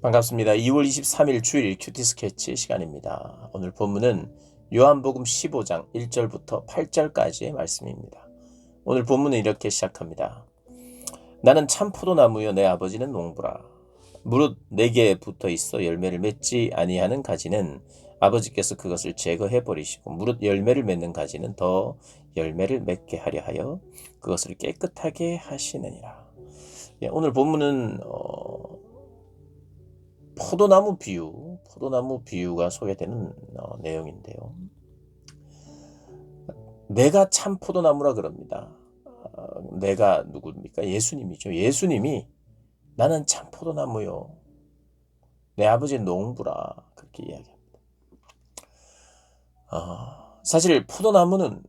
반갑습니다. 2월 23일 주일 큐티 스케치 시간입니다. 오늘 본문은 요한복음 15장 1절부터 8절까지의 말씀입니다. 오늘 본문은 이렇게 시작합니다. 나는 참 포도나무여 내 아버지는 농부라. 무릇 내게 붙어 있어 열매를 맺지 아니하는 가지는 아버지께서 그것을 제거해 버리시고 무릇 열매를 맺는 가지는 더 열매를 맺게 하려 하여 그것을 깨끗하게 하시느니라. 오늘 본문은 포도나무 비유가 소개되는 내용인데요. 내가 참 포도나무라 그럽니다. 내가 누구입니까? 예수님이죠. 예수님이 나는 참 포도나무요. 내 아버지는 농부라. 그렇게 이야기합니다. 사실 포도나무는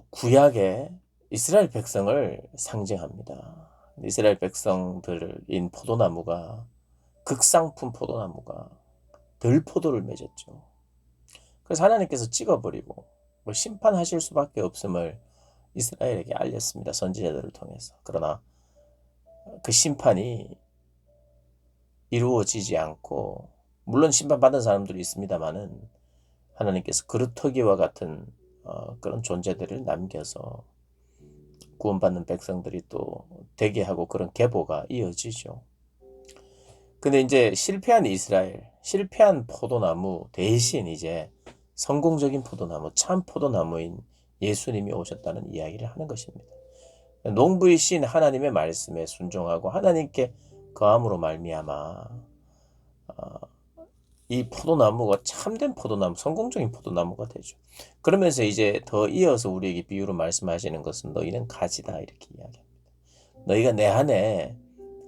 구약의 이스라엘 백성을 상징합니다. 이스라엘 백성들인 포도나무가 극상품 포도나무가 들포도를 맺었죠. 그래서 하나님께서 찍어버리고 심판하실 수밖에 없음을 이스라엘에게 알렸습니다. 선지자들을 통해서. 그러나 그 심판이 이루어지지 않고 물론 심판받은 사람들이 있습니다만은 하나님께서 그루터기와 같은 그런 존재들을 남겨서 구원받는 백성들이 또 되게 하고 그런 계보가 이어지죠. 근데 이제 실패한 이스라엘, 실패한 포도나무 대신 이제 성공적인 포도나무, 참 포도나무인 예수님이 오셨다는 이야기를 하는 것입니다. 농부이신 하나님의 말씀에 순종하고 하나님께 거함으로 말미암아 이 포도나무가 참된 포도나무, 성공적인 포도나무가 되죠. 그러면서 이제 더 이어서 우리에게 비유로 말씀하시는 것은 너희는 가지다 이렇게 이야기합니다. 너희가 내 안에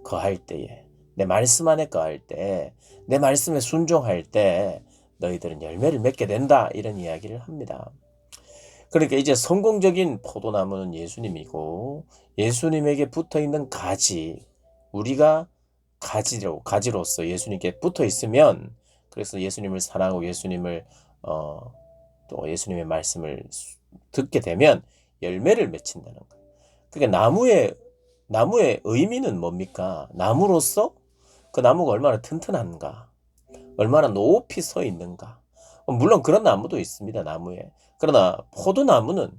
거할 때에 내 말씀 안에 거할 때, 내 말씀에 순종할 때 너희들은 열매를 맺게 된다 이런 이야기를 합니다. 그러니까 이제 성공적인 포도나무는 예수님이고 예수님에게 붙어있는 가지, 우리가 가지로서 예수님께 붙어 있으면 그래서 예수님을 사랑하고 예수님을 또 예수님의 말씀을 듣게 되면 열매를 맺힌다는 거예요. 그러니까 나무의 의미는 뭡니까? 나무로서 그 나무가 얼마나 튼튼한가, 얼마나 높이 서 있는가. 물론 그런 나무도 있습니다, 나무에. 그러나 포도나무는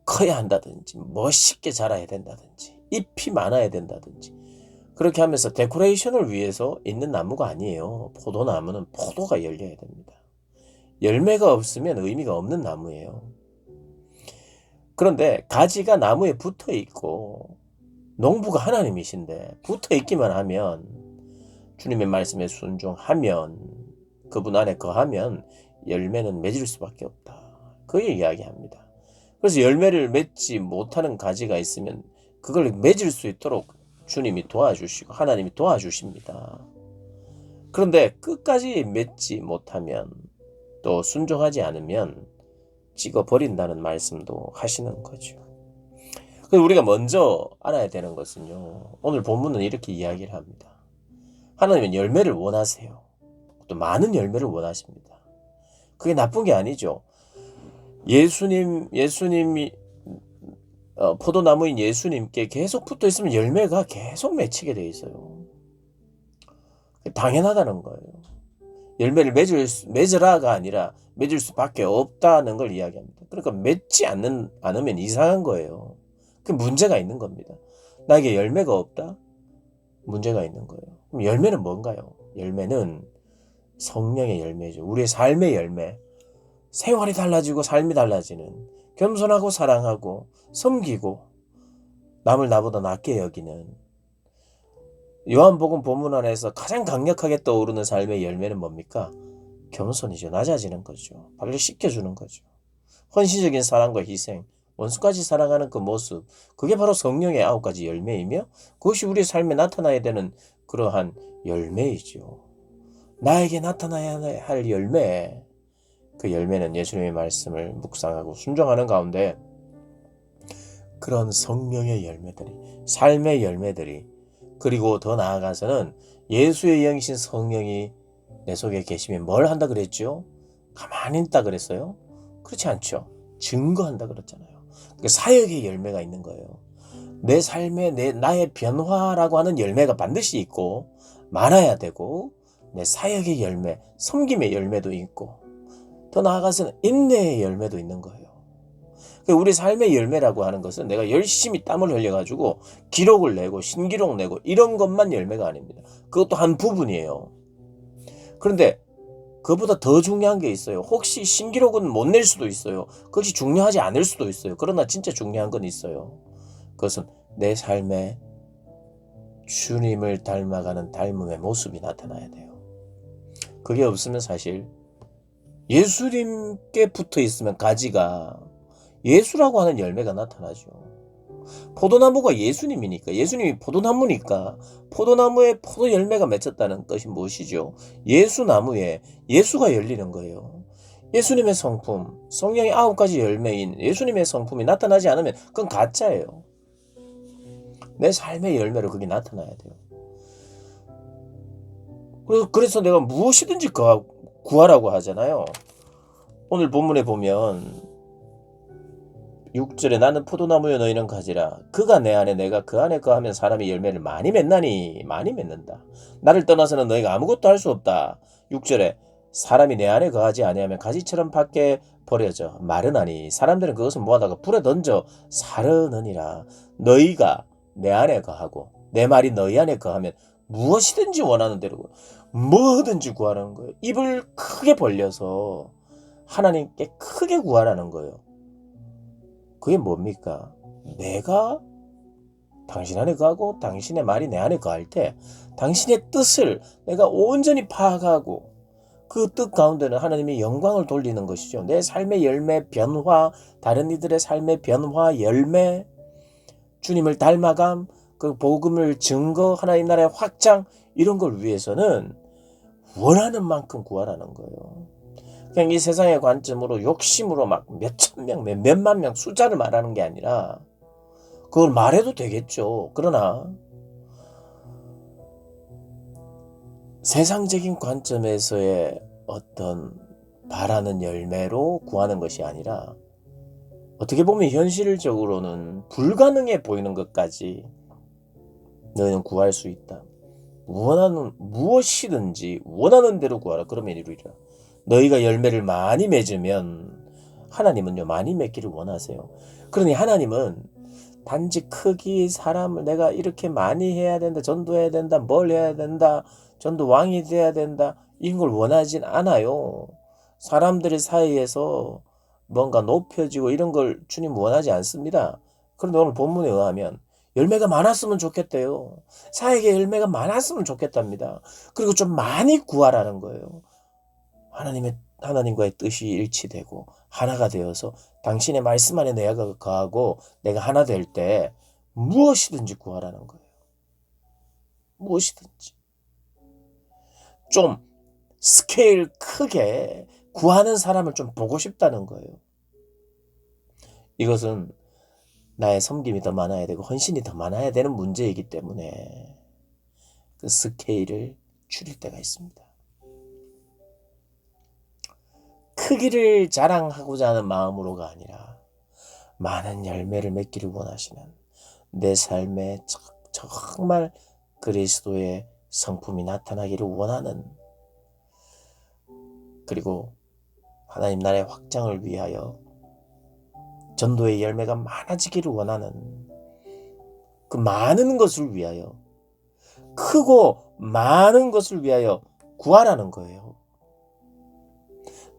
커야 한다든지, 멋있게 자라야 된다든지, 잎이 많아야 된다든지, 그렇게 하면서 데코레이션을 위해서 있는 나무가 아니에요. 포도나무는 포도가 열려야 됩니다. 열매가 없으면 의미가 없는 나무예요. 그런데 가지가 나무에 붙어 있고, 농부가 하나님이신데 붙어 있기만 하면 주님의 말씀에 순종하면 그분 안에 거하면 열매는 맺을 수밖에 없다. 그 이야기합니다. 그래서 열매를 맺지 못하는 가지가 있으면 그걸 맺을 수 있도록 주님이 도와주시고 하나님이 도와주십니다. 그런데 끝까지 맺지 못하면 또 순종하지 않으면 찍어버린다는 말씀도 하시는 거죠. 우리가 먼저 알아야 되는 것은요. 오늘 본문은 이렇게 이야기를 합니다. 하나님은 열매를 원하세요. 또 많은 열매를 원하십니다. 그게 나쁜 게 아니죠. 예수님이 포도나무인 예수님께 계속 붙어 있으면 열매가 계속 맺히게 돼 있어요. 당연하다는 거예요. 열매를 맺으라가 아니라 맺을 수밖에 없다는 걸 이야기합니다. 그러니까 맺지 않으면 이상한 거예요. 그 문제가 있는 겁니다. 나에게 열매가 없다? 문제가 있는 거예요. 그럼 열매는 뭔가요? 열매는 성령의 열매죠. 우리의 삶의 열매. 생활이 달라지고 삶이 달라지는, 겸손하고 사랑하고 섬기고 남을 나보다 낫게 여기는, 요한복음 본문 안에서 가장 강력하게 떠오르는 삶의 열매는 뭡니까? 겸손이죠. 낮아지는 거죠. 발을 씻겨주는 거죠. 헌신적인 사랑과 희생, 원수까지 사랑하는 그 모습, 그게 바로 성령의 9가지 열매이며 그것이 우리의 삶에 나타나야 되는 그러한 열매이죠. 나에게 나타나야 할 열매, 그 열매는 예수님의 말씀을 묵상하고 순종하는 가운데 그런 성령의 열매들이, 삶의 열매들이, 그리고 더 나아가서는 예수의 영이신 성령이 내 속에 계시면 뭘 한다 그랬죠? 가만히 있다 그랬어요? 그렇지 않죠. 증거한다 그랬잖아요. 그 사역의 열매가 있는 거예요. 내 삶에 나의 변화라고 하는 열매가 반드시 있고 많아야 되고 내 사역의 열매, 섬김의 열매도 있고 더 나아가서는 인내의 열매도 있는 거예요. 우리 삶의 열매라고 하는 것은 내가 열심히 땀을 흘려가지고 기록을 내고 신기록 내고 이런 것만 열매가 아닙니다. 그것도 한 부분이에요. 그런데 그것보다 더 중요한 게 있어요. 혹시 신기록은 못 낼 수도 있어요. 그것이 중요하지 않을 수도 있어요. 그러나 진짜 중요한 건 있어요. 그것은 내 삶에 주님을 닮아가는 닮음의 모습이 나타나야 돼요. 그게 없으면 사실 예수님께 붙어 있으면 가지가 예수라고 하는 열매가 나타나죠. 포도나무가 예수님이니까, 예수님이 포도나무니까 포도나무에 포도 열매가 맺혔다는 뜻이 무엇이죠? 예수나무에 예수가 열리는 거예요. 예수님의 성품, 성령의 9가지 열매인 예수님의 성품이 나타나지 않으면 그건 가짜예요. 내 삶의 열매로 그게 나타나야 돼요. 그래서 내가 무엇이든지 구하라고 하잖아요. 오늘 본문에 보면 6절에 나는 포도나무여 너희는 가지라. 그가 내 안에 내가 그 안에 거하면 사람이 열매를 많이 맺나니 많이 맺는다. 나를 떠나서는 너희가 아무것도 할 수 없다. 6절에 사람이 내 안에 거하지 아니하면 가지처럼 밖에 버려져 마르나니 사람들은 그것을 모아다가 불에 던져 사르느니라. 너희가 내 안에 거하고 내 말이 너희 안에 거하면 무엇이든지 원하는 대로 뭐든지 구하라는 거예요. 입을 크게 벌려서 하나님께 크게 구하라는 거예요. 그게 뭡니까? 내가 당신 안에 거하고 당신의 말이 내 안에 거할 때 당신의 뜻을 내가 온전히 파악하고 그 뜻 가운데는 하나님의 영광을 돌리는 것이죠. 내 삶의 열매, 변화, 다른 이들의 삶의 변화, 열매, 주님을 닮아감, 그 복음을 증거, 하나님 나라의 확장 이런 걸 위해서는 원하는 만큼 구하라는 거예요. 그냥 이 세상의 관점으로 욕심으로 막 몇천 명, 몇만 명 숫자를 말하는 게 아니라 그걸 말해도 되겠죠. 그러나 세상적인 관점에서의 어떤 바라는 열매로 구하는 것이 아니라 어떻게 보면 현실적으로는 불가능해 보이는 것까지 너희는 구할 수 있다. 원하는 무엇이든지 원하는 대로 구하라. 그러면 이루리라. 너희가 열매를 많이 맺으면 하나님은요 많이 맺기를 원하세요. 그러니 하나님은 단지 크기 사람을 내가 이렇게 많이 해야 된다, 전도해야 된다, 뭘 해야 된다, 전도 왕이 돼야 된다 이런 걸 원하진 않아요. 사람들의 사이에서 뭔가 높여지고 이런 걸 주님 원하지 않습니다. 그런데 오늘 본문에 의하면 열매가 많았으면 좋겠대요. 사역의 열매가 많았으면 좋겠답니다. 그리고 좀 많이 구하라는 거예요. 하나님과의 뜻이 일치되고 하나가 되어서 당신의 말씀 안에 내가 거하고 내가 하나 될 때 무엇이든지 구하라는 거예요. 무엇이든지. 좀 스케일 크게 구하는 사람을 좀 보고 싶다는 거예요. 이것은 나의 섬김이 더 많아야 되고 헌신이 더 많아야 되는 문제이기 때문에 그 스케일을 줄일 때가 있습니다. 크기를 자랑하고자 하는 마음으로가 아니라 많은 열매를 맺기를 원하시는 내 삶에 정말 그리스도의 성품이 나타나기를 원하는 그리고 하나님 나라의 확장을 위하여 전도의 열매가 많아지기를 원하는 그 많은 것을 위하여 크고 많은 것을 위하여 구하라는 거예요.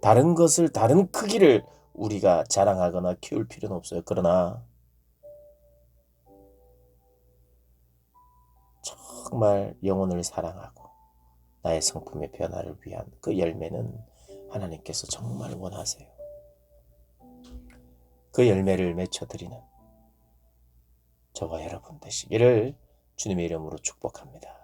다른 것을 다른 크기를 우리가 자랑하거나 키울 필요는 없어요. 그러나 정말 영혼을 사랑하고 나의 성품의 변화를 위한 그 열매는 하나님께서 정말 원하세요. 그 열매를 맺혀드리는 저와 여러분 되시기를 주님의 이름으로 축복합니다.